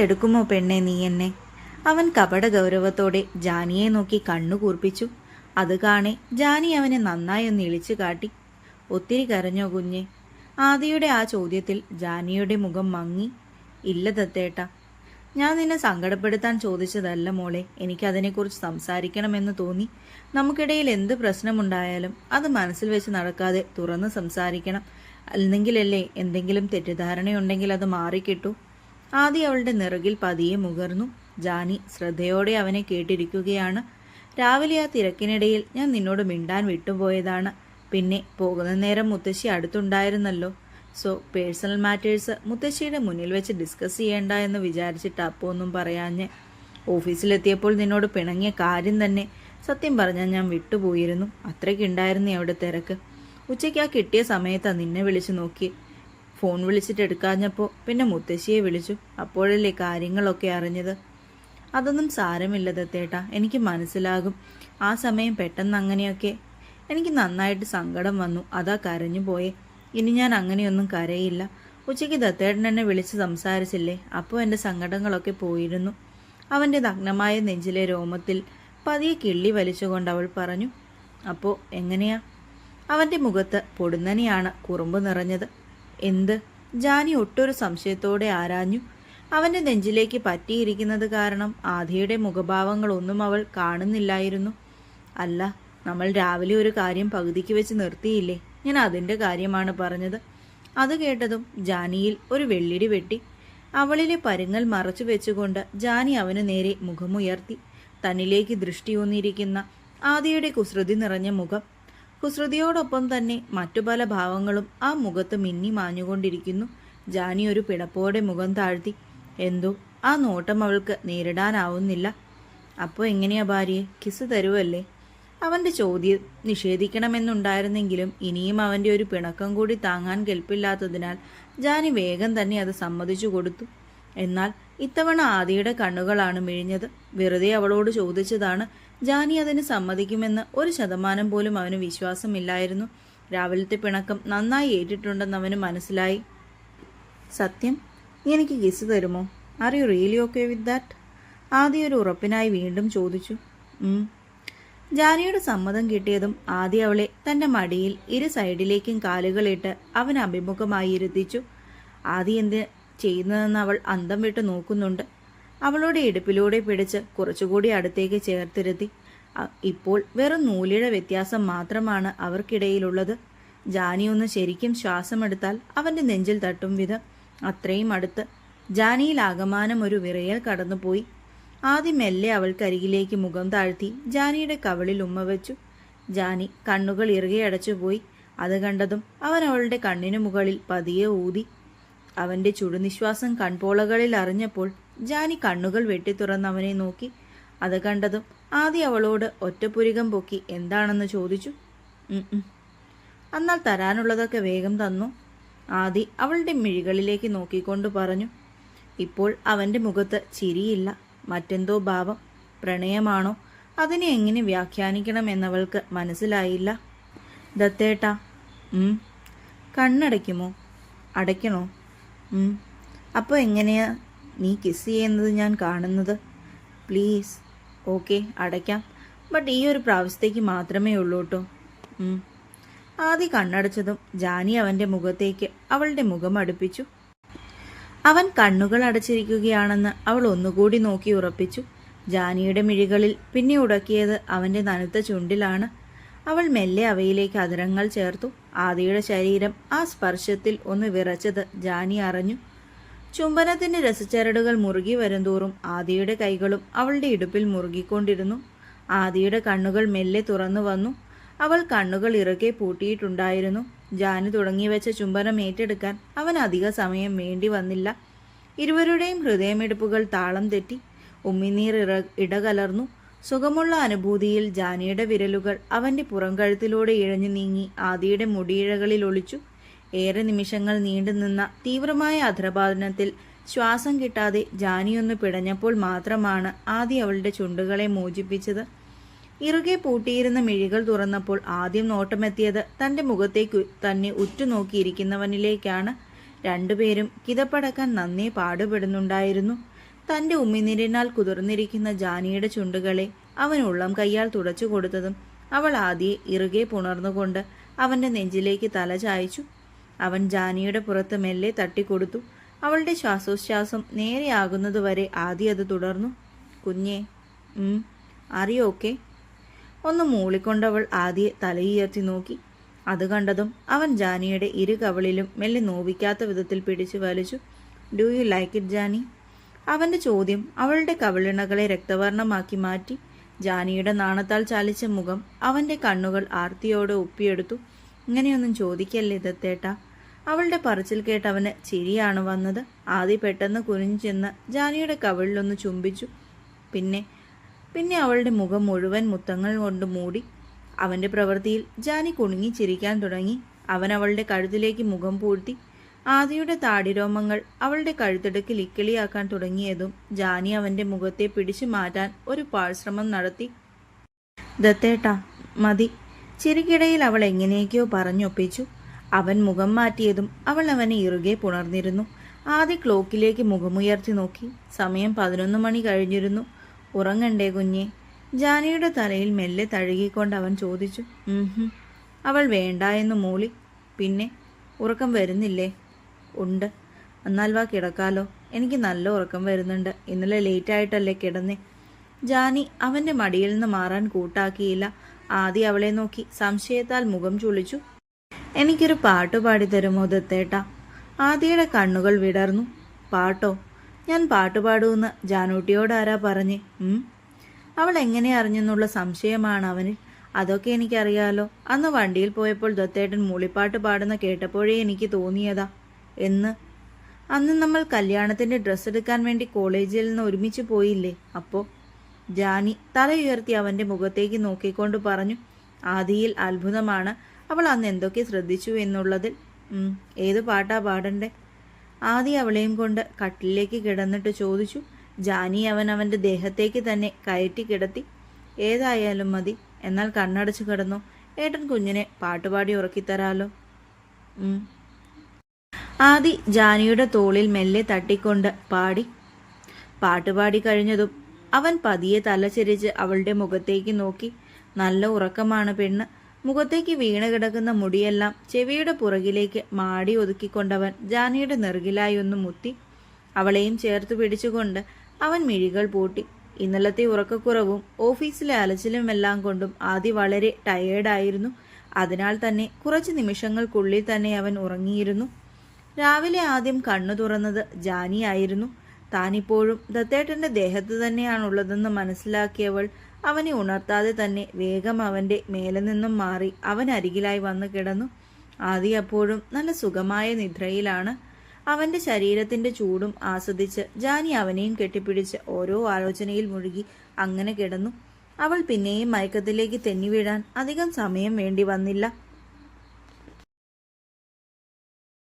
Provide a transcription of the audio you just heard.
എടുക്കുമോ പെണ്ണെ നീ എന്നെ? അവൻ കപട ഗൗരവത്തോടെ ജാനിയെ നോക്കി കണ്ണു കൂർപ്പിച്ചു. അത് കാണെ ജാനി അവനെ നന്നായി ഒന്ന് ഇളിച്ചു കാട്ടി. ഒത്തിരി കരഞ്ഞോ കുഞ്ഞെ? ആദിയുടെ ആ ചോദ്യത്തിൽ ജാനിയുടെ മുഖം മങ്ങി. ഇല്ല ദത്തേട്ട, ഞാൻ നിന്നെ സങ്കടപ്പെടുത്താൻ ചോദിച്ചതല്ല മോളെ. എനിക്കതിനെക്കുറിച്ച് സംസാരിക്കണമെന്ന് തോന്നി. നമുക്കിടയിൽ എന്ത് പ്രശ്നമുണ്ടായാലും അത് മനസ്സിൽ വെച്ച് നടക്കാതെ തുറന്ന് സംസാരിക്കണം. അല്ലെങ്കിലല്ലേ എന്തെങ്കിലും തെറ്റിദ്ധാരണയുണ്ടെങ്കിൽ അത് മാറിക്കിട്ടു. ആദ്യം അവളുടെ നിറകിൽ പതിയെ മുകർന്നു. ജാനി ശ്രദ്ധയോടെ അവനെ കേട്ടിരിക്കുകയാണ്. രാവിലെ ആ തിരക്കിനിടയിൽ ഞാൻ നിന്നോട് മിണ്ടാൻ വിട്ടുപോയതാണ്. പിന്നെ പോകുന്ന നേരം മുത്തശ്ശി അടുത്തുണ്ടായിരുന്നല്ലോ. സോ പേഴ്സണൽ മാറ്റേഴ്സ് മുത്തശ്ശിയുടെ മുന്നിൽ വെച്ച് ഡിസ്കസ് ചെയ്യേണ്ട എന്ന് വിചാരിച്ചിട്ട് അപ്പോൾ ഒന്നും പറയാഞ്ഞ്. ഓഫീസിലെത്തിയപ്പോൾ നിന്നോട് പിണങ്ങിയ കാര്യം തന്നെ സത്യം പറഞ്ഞാൽ ഞാൻ വിട്ടുപോയിരുന്നു. അത്രയ്ക്കുണ്ടായിരുന്നു അവിടെ തിരക്ക്. ഉച്ചയ്ക്ക് ആ കിട്ടിയ സമയത്താണ് നിന്നെ വിളിച്ചു നോക്കി. ഫോൺ വിളിച്ചിട്ട് എടുക്കാഞ്ഞപ്പോൾ പിന്നെ മുത്തശ്ശിയെ വിളിച്ചു. അപ്പോഴല്ലേ കാര്യങ്ങളൊക്കെ അറിഞ്ഞത്. അതൊന്നും സാരമില്ല ദത്തേട്ട, എനിക്ക് മനസ്സിലാകും. ആ സമയം പെട്ടെന്ന് അങ്ങനെയൊക്കെ എനിക്ക് നന്നായിട്ട് സങ്കടം വന്നു. അതാ കരഞ്ഞു പോയേ. ഇനി ഞാൻ അങ്ങനെയൊന്നും കരയില്ല. ഉച്ചയ്ക്ക് ദത്തേട്ടൻ എന്നെ വിളിച്ച് സംസാരിച്ചില്ലേ, അപ്പോൾ എൻ്റെ സങ്കടങ്ങളൊക്കെ പോയിരുന്നു. അവൻ്റെ നഗ്നമായ നെഞ്ചിലെ രോമത്തിൽ പതിയെ കിള്ളി വലിച്ചുകൊണ്ട് അവൾ പറഞ്ഞു. അപ്പോൾ എങ്ങനെയാ? അവൻ്റെ മുഖത്ത് പൊടുന്നനെയാണ് കുറുമ്പ് നിറഞ്ഞത്. എന്ത്? ജാനി ഒട്ടൊരു സംശയത്തോടെ ആരാഞ്ഞു. അവൻ്റെ നെഞ്ചിലേക്ക് പറ്റിയിരിക്കുന്നത് കാരണം ആദിയുടെ മുഖഭാവങ്ങളൊന്നും അവൾ കാണുന്നില്ലായിരുന്നു. അല്ല, നമ്മൾ രാവിലെ ഒരു കാര്യം പകുതിക്ക് വെച്ച് നിർത്തിയില്ലേ? ഞാൻ അതിൻ്റെ കാര്യമാണ് പറഞ്ഞത്. അത് കേട്ടതും ജാനിയിൽ ഒരു വെള്ളിടി വെട്ടി. അവളിലെ പരുങ്ങൽ മറച്ചു വെച്ചുകൊണ്ട് ജാനി അവന് നേരെ മുഖമുയർത്തി. തന്നിലേക്ക് ദൃഷ്ടിയൂന്നിരിക്കുന്ന ആദിയുടെ കുസൃതി നിറഞ്ഞ മുഖം. കുസൃതിയോടൊപ്പം തന്നെ മറ്റു പല ഭാവങ്ങളും ആ മുഖത്ത് മിന്നി മാഞ്ഞുകൊണ്ടിരിക്കുന്നു. ജാനി ഒരു പിടപ്പോടെ മുഖം താഴ്ത്തി. എന്തോ ആ നോട്ടം അവൾക്ക് നേരിടാനാവുന്നില്ല. അപ്പോൾ എങ്ങനെയാ ഭാര്യയെ? കിസ് തരുവല്ലേ? അവൻ്റെ ചോദ്യം നിഷേധിക്കണമെന്നുണ്ടായിരുന്നെങ്കിലും ഇനിയും അവൻ്റെ ഒരു പിണക്കം കൂടി താങ്ങാൻ കെൽപ്പില്ലാത്തതിനാൽ ജാനി വേഗം തന്നെ അത് സമ്മതിച്ചു കൊടുത്തു. എന്നാൽ ഇത്തവണ ആദിയുടെ കണ്ണുകളാണ് മിഴിഞ്ഞത്. വെറുതെ അവളോട് ചോദിച്ചതാണ്. ജാനി അതിന് സമ്മതിക്കുമെന്ന് 1% പോലും അവന് വിശ്വാസമില്ലായിരുന്നു. രാവിലത്തെ പിണക്കം നന്നായി ഏറ്റിട്ടുണ്ടെന്ന് അവന് മനസ്സിലായി. സത്യം, നീ എനിക്ക് കിസ് തരുമോ? Are you really okay with that? ആദ്യ ഒരു ഉറപ്പിനായി വീണ്ടും ചോദിച്ചു. ജാനിയുടെ സമ്മതം കിട്ടിയതും ആദ്യ അവളെ തൻ്റെ മടിയിൽ ഇരു സൈഡിലേക്കും കാലുകളിട്ട് അവൻ അഭിമുഖമായി ഇരുത്തിച്ചു. ആദ്യ എന്ത് ചെയ്യുന്നതെന്ന് അവൾ അന്തം വിട്ട് നോക്കുന്നുണ്ട്. അവളുടെ ഇടുപ്പിലൂടെ പിടിച്ച് കുറച്ചുകൂടി അടുത്തേക്ക് ചേർത്തിരുത്തി. ഇപ്പോൾ വെറും നൂലിഴ വ്യത്യാസം മാത്രമാണ് അവർക്കിടയിലുള്ളത്. ജാനി ഒന്ന് ശരിക്കും ശ്വാസമെടുത്താൽ അവൻ്റെ നെഞ്ചിൽ തട്ടും വിധം അത്രയും അടുത്ത്. ജാനിയിൽ ആകമാനം ഒരു വിറയൽ കടന്നുപോയി. ആദ്യം മെല്ലെ അവൾക്കരികിലേക്ക് മുഖം താഴ്ത്തി ജാനിയുടെ കവിളിൽ ഉമ്മ വെച്ചു. ജാനി കണ്ണുകൾ ഇറുകെ അടച്ചുപോയി. അത് കണ്ടതും അവൻ അവളുടെ കണ്ണിനു മുകളിൽ പതിയെ ഊതി. അവൻ്റെ ചുടുനിശ്വാസം കൺപോളകളിൽ അറിഞ്ഞപ്പോൾ ജാനി കണ്ണുകൾ വെട്ടിത്തുറന്ന് അവനെ നോക്കി. അത് കണ്ടതും ആദ്യം അവളോട് ഒറ്റപ്പുരികം പൊക്കി എന്താണെന്ന് ചോദിച്ചു. എന്നാൽ തരാനുള്ളതൊക്കെ വേഗം തന്നു. ആദി അവളുടെ മിഴികളിലേക്ക് നോക്കിക്കൊണ്ട് പറഞ്ഞു. ഇപ്പോൾ അവൻ്റെ മുഖത്ത് ചിരിയില്ല, മറ്റെന്തോ ഭാവം. പ്രണയമാണോ? അതിനെ എങ്ങനെ വ്യാഖ്യാനിക്കണമെന്നവൾക്ക് മനസ്സിലായില്ല. ദത്തേട്ടാ, കണ്ണടയ്ക്കുമോ? അടയ്ക്കണോ? അപ്പോൾ എങ്ങനെയാ നീ കിസ് ചെയ്യുന്നത് ഞാൻ കാണുന്നത്? പ്ലീസ്. ഓക്കെ, അടയ്ക്കാം. ബട്ട് ഈ ഒരു പ്രാവശ്യത്തേക്ക് മാത്രമേ ഉള്ളൂ കേട്ടോ. ആദ്യ കണ്ണടച്ചതും ജാനി അവൻ്റെ മുഖത്തേക്ക് അവളുടെ മുഖം അടുപ്പിച്ചു. അവൻ കണ്ണുകൾ അടച്ചിരിക്കുകയാണെന്ന് അവൾ ഒന്നുകൂടി നോക്കി ഉറപ്പിച്ചു. ജാനിയുടെ മിഴികളിൽ പിന്നെ ഉടക്കിയത് അവൻ്റെ നനുത്ത ചുണ്ടിലാണ്. അവൾ മെല്ലെ അവയിലേക്ക് അധരങ്ങൾ ചേർത്തു. ആദിയുടെ ശരീരം ആ സ്പർശത്തിൽ ഒന്ന് വിറച്ചത് ജാനി അറിഞ്ഞു. ചുംബനത്തിൻ്റെ രസച്ചരടുകൾ മുറുകി വരുംതോറും ആദിയുടെ കൈകളും അവളുടെ ഇടുപ്പിൽ മുറുകിക്കൊണ്ടിരുന്നു. ആദിയുടെ കണ്ണുകൾ മെല്ലെ തുറന്നു വന്നു. അവൾ കണ്ണുകൾ ഇറുകെ പൂട്ടിയിട്ടുണ്ടായിരുന്നു. ജാനി തുടങ്ങിവെച്ച ചുംബനം ഏറ്റെടുക്കാൻ അവൻ അധിക സമയം വേണ്ടി വന്നില്ല. ഇരുവരുടെയും ഹൃദയമിടിപ്പുകൾ താളം തെറ്റി. ഉമ്മിനീർ ഇടകലർന്നു. സുഖമുള്ള അനുഭൂതിയിൽ ജാനിയുടെ വിരലുകൾ അവൻ്റെ പുറംകഴുത്തിലൂടെ ഇഴഞ്ഞു നീങ്ങി ആദിയുടെ മുടിയിഴകളിൽ ഒളിച്ചു. ഏറെ നിമിഷങ്ങൾ നീണ്ടുനിന്ന തീവ്രമായ അധരപാതനത്തിൽ ശ്വാസം കിട്ടാതെ ജാനിയൊന്ന് പിടഞ്ഞപ്പോൾ മാത്രമാണ് ആദി അവളുടെ ചുണ്ടുകളെ മോചിപ്പിച്ചത്. ഇറുകെ പൂട്ടിയിരുന്ന മിഴികൾ തുറന്നപ്പോൾ ആദ്യം നോട്ടമെത്തിയത് തൻ്റെ മുഖത്തേക്ക് തന്നെ ഉറ്റുനോക്കിയിരിക്കുന്നവനിലേക്കാണ്. രണ്ടുപേരും കിതപ്പടക്കാൻ നന്നേ പാടുപെടുന്നുണ്ടായിരുന്നു. തന്റെ ഉമ്മിനീരിനാൽ കുതിർന്നിരിക്കുന്ന ജാനിയുടെ ചുണ്ടുകളെ അവൻ ഉള്ളം കൈയാൽ തുടച്ചു കൊടുത്തതും അവൾ ആദിയെ ഇറുകെ പുണർന്നുകൊണ്ട് അവന്റെ നെഞ്ചിലേക്ക് തല ചായച്ചു. അവൻ ജാനിയുടെ പുറത്ത് മെല്ലെ തട്ടിക്കൊടുത്തു. അവളുടെ ശ്വാസോച്ഛ്വാസം നേരെയാകുന്നതുവരെ ആദി അത് തുടർന്നു. കുഞ്ഞേ, അറിയോക്കെ? ഒന്ന് മൂളിക്കൊണ്ടവൾ ആദിയെ തലയുയർത്തി നോക്കി. അത് കണ്ടതും അവൻ ജാനിയുടെ ഇരു കവളിലും മെല്ലെ നോവിക്കാത്ത വിധത്തിൽ പിടിച്ചു വലിച്ചു. Do you like it Jani? അവന്റെ ചോദ്യം അവളുടെ കവിളിണകളെ രക്തവർണ്ണമാക്കി മാറ്റി. ജാനിയുടെ നാണത്താൽ ചാലിച്ച മുഖം അവന്റെ കണ്ണുകൾ ആർത്തിയോടെ ഒപ്പിയെടുത്തു. ഇങ്ങനെയൊന്നും ചോദിക്കല്ലേ ദത്തേട്ടാ. അവളുടെ പറച്ചിൽ കേട്ട് അവന് ചിരിയാണ് വന്നത്. ആദി പെട്ടെന്ന് കുനിഞ്ഞു ചെന്ന് ജാനിയുടെ കവിളിലൊന്ന് ചുംബിച്ചു. പിന്നെ അവളുടെ മുഖം മുഴുവൻ മുത്തങ്ങൾ കൊണ്ട് മൂടി. അവന്റെ പ്രവൃത്തിയിൽ ജാനി കുണുങ്ങി ചിരിക്കാൻ തുടങ്ങി. അവൻ അവളുടെ കഴുത്തിലേക്ക് മുഖം പൂഴ്ത്തി. ആദിയുടെ താടിരോമങ്ങൾ അവളുടെ കഴുത്തിടുക്കിൽ ഇക്കിളിയാക്കാൻ തുടങ്ങിയതും ജാനി അവന്റെ മുഖത്തെ പിടിച്ചു മാറ്റാൻ ഒരു പാഴ്ശ്രമം നടത്തി. ദത്തേട്ടാ മതി. ചിരിക്കിടയിൽ അവൾ എങ്ങനെയൊക്കെയോ പറഞ്ഞൊപ്പിച്ചു. അവൻ മുഖം മാറ്റിയതും അവൾ അവനെ ഇറുകെ പുണർന്നിരുന്നു. ആദി ക്ലോക്കിലേക്ക് മുഖമുയർത്തി നോക്കി. സമയം 11 മണി കഴിഞ്ഞിരുന്നു. ഉറങ്ങണ്ടേ കുഞ്ഞെ? ജാനിയുടെ തലയിൽ മെല്ലെ തഴുകിക്കൊണ്ട് അവൻ ചോദിച്ചു. അവൾ വേണ്ട എന്ന് മൂളി. പിന്നെ ഉറക്കം വരുന്നില്ലേ? ഉണ്ട്. എന്നാൽ വാ കിടക്കാലോ. എനിക്ക് നല്ല ഉറക്കം വരുന്നുണ്ട്. ഇന്നലെ ലേറ്റായിട്ടല്ലേ കിടന്നേ? ജാനി അവന്റെ മടിയിൽ നിന്ന് മാറാൻ കൂട്ടാക്കിയില്ല. ആദി അവളെ നോക്കി സംശയത്താൽ മുഖം ചുളിച്ചു. എനിക്കൊരു പാട്ട് പാടിത്തരുമോ ദത്തേട്ടാ? ആദിയുടെ കണ്ണുകൾ വിടർന്നു. പാട്ടോ? ഞാൻ പാട്ടുപാടൂന്ന് ജാനൂട്ടിയോട് ആരാ പറഞ്ഞേ? അവൾ എങ്ങനെ അറിഞ്ഞെന്നുള്ള സംശയമാണ് അവനിൽ. അതൊക്കെ എനിക്കറിയാലോ. അന്ന് വണ്ടിയിൽ പോയപ്പോൾ ദത്തേട്ടൻ മൂളിപ്പാട്ട് പാടുന്ന കേട്ടപ്പോഴേ എനിക്ക് തോന്നിയതാ. അന്ന് നമ്മൾ കല്യാണത്തിന്റെ ഡ്രസ്സ് എടുക്കാൻ വേണ്ടി കോളേജിൽ നിന്ന് ഒരുമിച്ച് പോയില്ലേ? അപ്പോ ജാനി തലയുയർത്തി അവന്റെ മുഖത്തേക്ക് നോക്കിക്കൊണ്ട് പറഞ്ഞു. ആദിയിൽ അത്ഭുതമാണ്. അവൾ അന്ന് എന്തൊക്കെ ശ്രദ്ധിച്ചു എന്നുള്ളതിൽ. ഏത് പാട്ടാ പാടണ്ടേ? ആദി അവളെയും കൊണ്ട് കട്ടിലേക്ക് കിടന്നിട്ട് ചോദിച്ചു. ജാനി അവന്റെ ദേഹത്തേക്ക് തന്നെ കയറ്റി കിടത്തി. ഏതായാലും മതി. എന്നാൽ കണ്ണടച്ചു കിടന്നു. ഏട്ടൻ കുഞ്ഞിനെ പാട്ടുപാടി ഉറക്കിത്തരാലോ. ആദി ജാനിയുടെ തോളിൽ മെല്ലെ തട്ടിക്കൊണ്ട് പാടി. പാട്ടുപാടി കഴിഞ്ഞതും അവൻ പതിയെ തലചെരിച്ച് അവളുടെ മുഖത്തേക്ക് നോക്കി. നല്ല ഉറക്കമാണ് പെണ്ണ്. മുഖത്തേക്ക് വീണ് കിടക്കുന്ന മുടിയെല്ലാം ചെവിയുടെ പുറകിലേക്ക് മാടി ഒതുക്കിക്കൊണ്ടവൻ ജാനിയുടെ നെറുകിലായി ഒന്ന് മുത്തി. അവളെയും ചേർത്ത് പിടിച്ചുകൊണ്ട് അവൻ മിഴികൾ പൂട്ടി. ഇന്നലത്തെ ഉറക്കക്കുറവും ഓഫീസിലെ അലച്ചിലുമെല്ലാം കൊണ്ടും ആദി വളരെ ടയേർഡായിരുന്നു. അതിനാൽ തന്നെ കുറച്ച് നിമിഷങ്ങൾക്കുള്ളിൽ തന്നെ അവൻ ഉറങ്ങിയിരുന്നു. രാവിലെ ആദ്യം കണ്ണു തുറന്നത് ജാനിയായിരുന്നു. താനിപ്പോഴും ദത്തേട്ടന്റെ ദേഹത്ത് തന്നെയാണുള്ളതെന്ന് മനസ്സിലാക്കിയവൾ അവനെ ഉണർത്താതെ തന്നെ വേഗം അവന്റെ മേലെ നിന്നും മാറി അവൻ അരികിലായി വന്നു കിടന്നു. ആദി അപ്പോഴും നല്ല സുഖമായ നിദ്രയിലാണ്. അവന്റെ ശരീരത്തിന്റെ ചൂടും ആസ്വദിച്ച് ജാനി അവനെയും കെട്ടിപ്പിടിച്ച് ഓരോ ആലോചനയിൽ മുഴുകി അങ്ങനെ കിടന്നു. അവൾ പിന്നെയും മയക്കത്തിലേക്ക് തെന്നി വീഴാൻ അധികം സമയം വേണ്ടി വന്നില്ല.